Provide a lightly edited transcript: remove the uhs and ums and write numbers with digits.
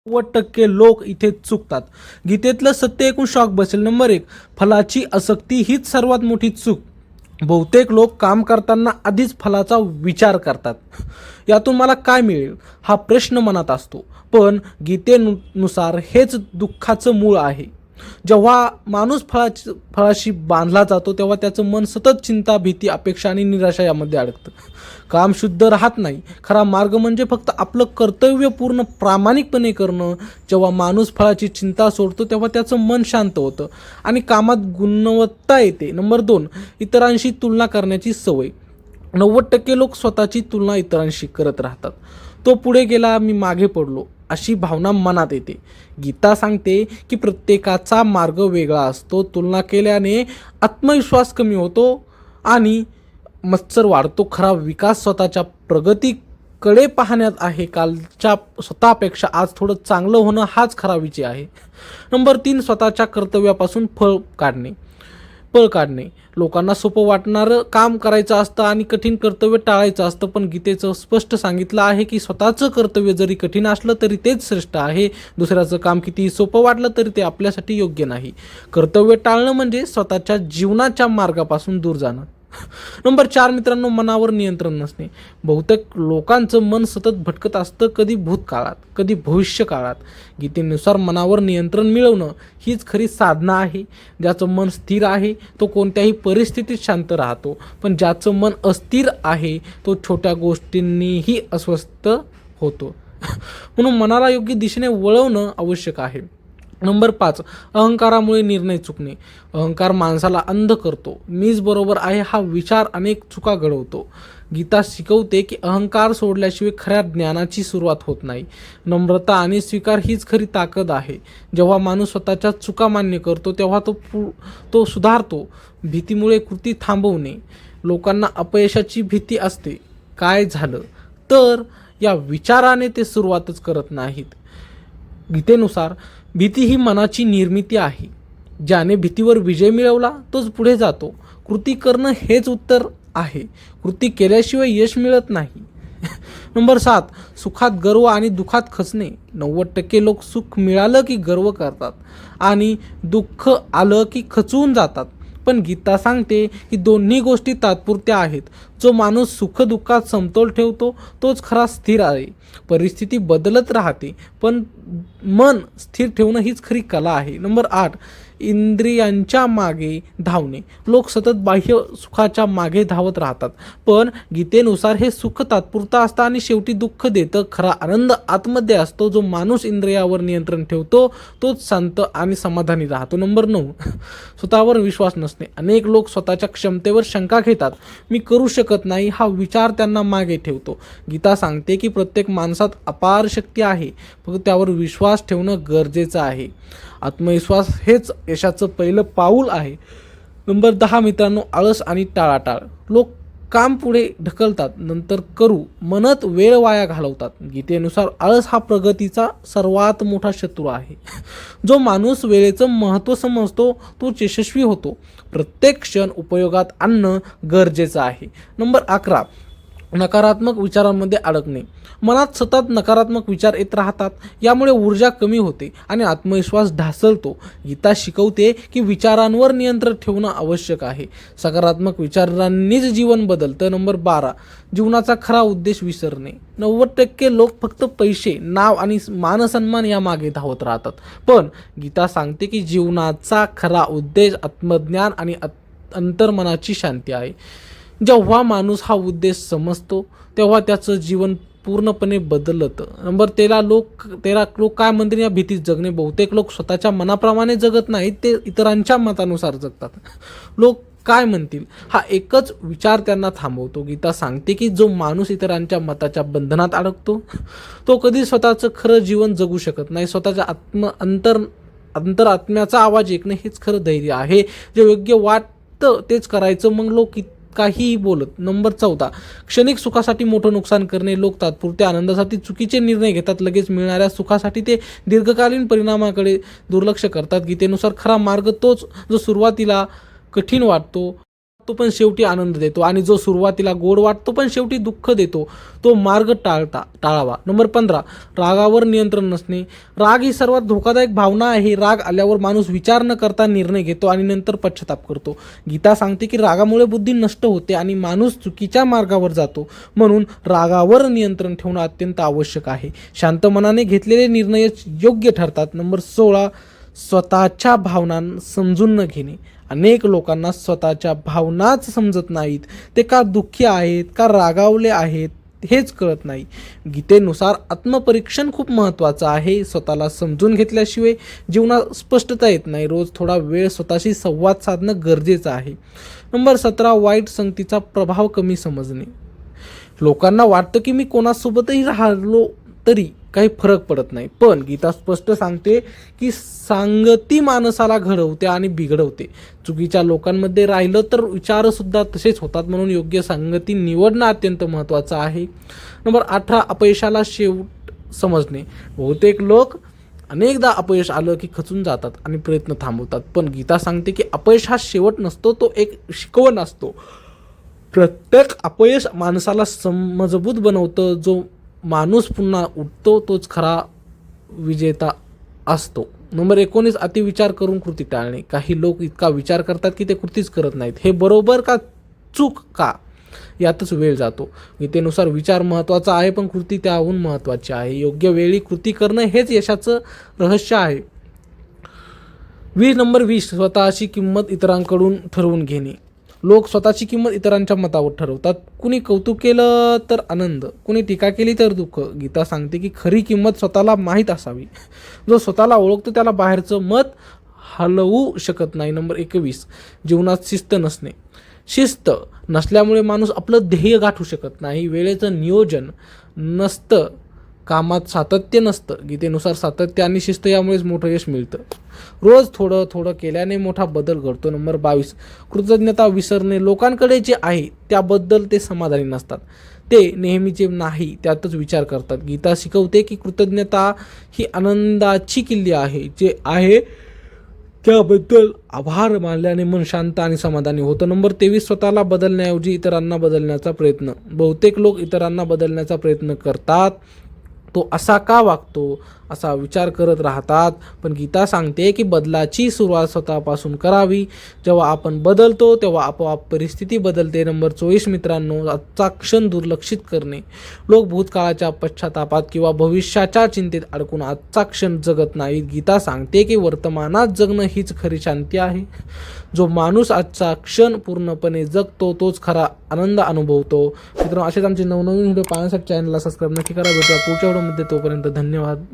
90% लोक इथे चुकतात. गीतेतलं सत्य ऐकून शॉक बसेल. नंबर 1, फलाची आसक्ती हीच सर्वात मोठी चूक. बहुतेक लोक काम करताना आधीच फलाचा विचार करतात. यातून मला काय मिळेल हा प्रश्न मनात असतो. पण गीतेनुसार हेच दुःखाचं मूळ आहे. जेव्हा माणूस फळाशी बांधला जातो तेव्हा त्याचं मन सतत चिंता, भीती, अपेक्षा आणि निराशा यामध्ये अडकतं. काम शुद्ध राहत नाही. खरा मार्ग म्हणजे फक्त आपलं कर्तव्य पूर्ण प्रामाणिकपणे करणं. जेव्हा माणूस फळाची चिंता सोडतो तेव्हा त्याचं मन शांत होतं आणि कामात गुणवत्ता येते. नंबर 2, इतरांशी तुलना करण्याची सवय. 90% लोक स्वतःची तुलना इतरांशी करत राहतात. तो पुढे गेला, मी मागे पडलो, अशी भावना मनात येते. गीता सांगते की प्रत्येकाचा मार्ग वेगळा असतो. तुलना केल्याने आत्मविश्वास कमी होतो आणि मत्सर वाढतो. खरा विकास स्वतःच्या प्रगतीकडे पाहण्यात आहे. कालच्या स्वतःपेक्षा आज थोडं चांगलं होणं हाच खरा विजय आहे. नंबर 3, स्वतःच्या कर्तव्यापासून पळ काढणे. लोकांना सोपं वाटणारं काम करायचं असतं आणि कठीण कर्तव्य टाळायचं असतं. पण गीतेचं स्पष्ट सांगितलं आहे की स्वतःचं कर्तव्य जरी कठीण असलं तरी तेच श्रेष्ठ आहे. दुसऱ्याचं काम कितीही सोपं वाटलं तरी ते आपल्यासाठी योग्य नाही. कर्तव्य टाळणं म्हणजे स्वतःच्या जीवनाच्या मार्गापासून दूर जाणं. नंबर 4, मित्रांनो, मनावर नियंत्रण नसणे. बहुतेक लोकांचं मन सतत भटकत असतं, कधी भूतकाळात, कधी भविष्य काळात. गीतेनुसार मनावर नियंत्रण मिळवणं हीच खरी साधना आहे. ज्याचं मन स्थिर आहे तो कोणत्याही परिस्थितीत शांत राहतो. पण ज्याचं मन अस्थिर आहे तो छोट्या गोष्टींनीही अस्वस्थ होतो. म्हणून मनाला योग्य दिशेने वळवणं आवश्यक आहे. नंबर 5, अहंकारामुळे निर्णय चुकणे. अहंकार माणसाला अंध करतो. मीच बरोबर आहे हा विचार अनेक चुका घडवतो. गीता शिकवते की अहंकार सोडल्याशिवाय खऱ्या ज्ञानाची सुरुवात होत नाही. नम्रता आणि स्वीकार हीच खरी ताकद आहे. जेव्हा माणूस स्वतःच्या चुका मान्य करतो तेव्हा तो सुधारतो. भीतीमुळे कृती थांबवणे. लोकांना अपयशाची भीती असते. काय झालं तर या विचाराने ते सुरुवातच करत नाहीत. गीतेनुसार भीती ही मनाची निर्मिती आहे. ज्याने भीतीवर विजय मिळवला तोच पुढे जातो. कृती करणं हेच उत्तर आहे. कृती केल्याशिवाय यश मिळत नाही. नंबर 7, सुखात गर्व आणि दुःखात खचणे. 90% लोक सुख मिळालं की गर्व करतात आणि दुःख आलं की खचून जातात. पण गीता सांगते की दोन्ही गोष्टी तात्पुरत्या आहेत. जो माणूस सुख दुःखात समतोल ठेवतो तोच खरा स्थिर आहे. परिस्थिती बदलत राहते पण मन स्थिर ठेवणं हीच खरी कला आहे. नंबर 8, इंद्रियांच्या मागे धावणे. लोक सतत बाह्य सुखाच्या मागे धावत राहतात. पण गीतेनुसार हे सुख तात्पुरतं असतं आणि शेवटी दुःख देतं. खरा आनंद आतमध्ये असतो. जो माणूस इंद्रियावर नियंत्रण ठेवतो तोच शांत आणि समाधानी राहतो. नंबर 9, स्वतःवर विश्वास नसणे. अनेक लोक स्वतःच्या क्षमतेवर शंका घेतात. मी करू शकत नाही हा विचार त्यांना मागे ठेवतो. गीता सांगते की प्रत्येक माणसात अपार शक्ती आहे. फक्त त्यावर विश्वास ठेवणं गरजेचं आहे. आत्मविश्वास हेच यशाचं पहिलं पाऊल आहे. नंबर 10, मित्रांनो, आळस आणि टाळाटाळ. लोक काम पुढे ढकलतात, नंतर करू म्हणत वेळ वाया घालवतात. गीतेनुसार आळस हा प्रगतीचा सर्वात मोठा शत्रू आहे. जो माणूस वेळेचं महत्त्व समजतो तोच यशस्वी होतो. प्रत्येक क्षण उपयोगात आणणं गरजेचं आहे. नंबर 11, नकारात्मक विचारांमध्ये अडकणे. मनात सतत नकारात्मक विचार येत राहतात. यामुळे ऊर्जा कमी होते आणि आत्मविश्वास ढासळतो. गीता शिकवते की विचारांवर नियंत्रण ठेवणं आवश्यक आहे. सकारात्मक विचारांनीच जीवन बदलतं. नंबर 12, जीवनाचा खरा उद्देश विसरणे. 90% लोक फक्त पैसे, नाव आणि मानसन्मान यामागे धावत राहतात. पण गीता सांगते की जीवनाचा खरा उद्देश आत्मज्ञान आणि अंतर्मनाची शांती आहे. जेव्हा माणूस हा उद्देश समजतो तेव्हा त्याचं जीवन पूर्णपणे बदलतं. नंबर 13 लोक काय म्हणतील या भीतीत जगणे. बहुतेक लोक स्वतःच्या मनाप्रमाणे जगत नाहीत, ते इतरांच्या मतानुसार जगतात. लोक काय म्हणतील हा एकच विचार त्यांना थांबवतो. गीता सांगते की जो माणूस इतरांच्या मताच्या बंधनात अडकतो तो कधी स्वतःचं खरं जीवन जगू शकत नाही. स्वतःच्या अंतरात्म्याचा आवाज ऐकणं हेच खरं धैर्य आहे. जे योग्य वाटतं तेच करायचं, मग लोक काहीही बोलत. नंबर 14, क्षणिक सुखासाठी मोठं नुकसान करणे. लोक तात्पुरत्या आनंदासाठी चुकीचे निर्णय घेतात. लगेच मिळणाऱ्या सुखासाठी ते दीर्घकालीन परिणामाकडे दुर्लक्ष करतात. गीतेनुसार खरा मार्ग तोच जो सुरुवातीला कठीण वाटतो तो पण शेवटी आनंद देतो, आणि जो सुरुवातीला गोड वाटतो पण शेवटी दुःख देतो तो मार्ग टाळावा. नंबर 15, रागावर नियंत्रण नसणे. राग ही सर्वात धोकादायक भावना आहे. राग आल्यावर माणूस विचार न करता निर्णय घेतो आणि नंतर पश्चाताप करतो. गीता सांगते की रागामुळे बुद्धी नष्ट होते आणि माणूस चुकीच्या मार्गावर जातो. म्हणून रागावर नियंत्रण ठेवणं अत्यंत आवश्यक आहे. शांत मनाने घेतलेले निर्णय योग्य ठरतात. नंबर 16, स्वतःच्या भावना समजून न घेणे. अनेक लोकांना स्वतःच्या भावनाच समजत नाहीत. ते का दुःखी आहेत, का रागावले आहेत हेच कळत नाही. गीतेनुसार आत्मपरीक्षण खूप महत्त्वाचं आहे. स्वतःला समजून घेतल्याशिवाय जीवनात स्पष्टता येत नाही. रोज थोडा वेळ स्वतःशी संवाद साधणं गरजेचं आहे. नंबर 17, वाईट संगतीचा प्रभाव कमी समजणे. लोकांना वाटतं की मी कोणासोबतही राहिलो तरी काही फरक पडत नाही, पण गीता स्पष्ट सांगते की संगती माणसाला घडवते आणि बिघडवते. चुकीच्या लोकांमध्ये राहिलं तर विचारसुद्धा तसेच होतात. म्हणून योग्य संगती निवडणं अत्यंत महत्त्वाचं आहे. नंबर 18, अपयशाला शेवट समजणे. बहुतेक लोक अनेकदा अपयश आलं की खचून जातात आणि प्रयत्न थांबवतात, पण गीता सांगते की अपयश हा शेवट नसतो, तो एक शिकवण असतो. प्रत्येक अपयश माणसाला मजबूत बनवतं. जो माणूस पुन्हा उठतो तोच खरा विजेता असतो. नंबर 19, अतिविचार करून कृती टाळणे. काही लोक इतका विचार करतात की ते कृतीच करत नाहीत. हे बरोबर का चूक का यातच वेळ जातो. गीतेनुसार विचार महत्त्वाचा आहे, पण कृती त्याहून महत्त्वाची आहे. योग्य वेळी कृती करणं हेच यशाचं रहस्य आहे. नंबर 20, स्वतःची किंमत इतरांकडून ठरवून घेणे. लोक स्वतःची किंमत इतरांच्या मतावर ठरवतात. कुणी कौतुक केलं तर आनंद, कुणी टीका केली तर दुःख. गीता सांगते की खरी किंमत स्वतःला माहीत असावी. जो स्वतःला ओळखतो त्याला बाहेरचं मत हलवू शकत नाही. नंबर 21, जीवनात शिस्त नसणे. शिस्त नसल्यामुळे माणूस आपलं ध्येय गाठू शकत नाही. वेळेचं नियोजन नसतं, कामात सातत्य नसतं. गीतेनुसार सातत्य आणि शिस्त यामुळेच मोठं यश मिळतं. रोज थोडं थोडं केल्याने मोठा बदल घडतो. नंबर 22, कृतज्ञता विसरणे. लोकांकडे जे आहे त्याबद्दल ते समाधानी नसतात. ते नेहमीचे नाही त्यातच विचार करतात. गीता शिकवते की कृतज्ञता ही आनंदाची किल्ली आहे. जे आहे त्याबद्दल आभार मानल्याने मन शांत आणि समाधानी होतं. नंबर 23, स्वतःला बदलण्याऐवजी इतरांना बदलण्याचा प्रयत्न. बहुतेक लोक इतरांना बदलण्याचा प्रयत्न करतात. तो असा का वागतो असा विचार करत राहतात, पण गीता सांगते की बदलाची सुरुवात स्वतःपासून करावी. जेव्हा आपण बदलतो तेव्हा आपोआप परिस्थिती बदलते. नंबर 24, मित्रांनो, आजचा क्षण दुर्लक्षित करणे. लोक भूतकाळाच्या पश्चातापात किंवा भविष्याच्या चिंतेत अडकून आजचा क्षण जगत नाहीत. गीता सांगते की वर्तमानात जगणं हीच खरी शांती आहे. जो माणूस आजचा क्षण पूर्णपणे जगतो तोच खरा आनंद अनुभवतो. मित्रांनो, असेच आमचे नवनवीन व्हिडिओ पाहण्यासाठी चॅनलला सबस्क्राईब नक्की करा. भेटूया पुढच्या व्हिडिओमध्ये. तोपर्यंत धन्यवाद.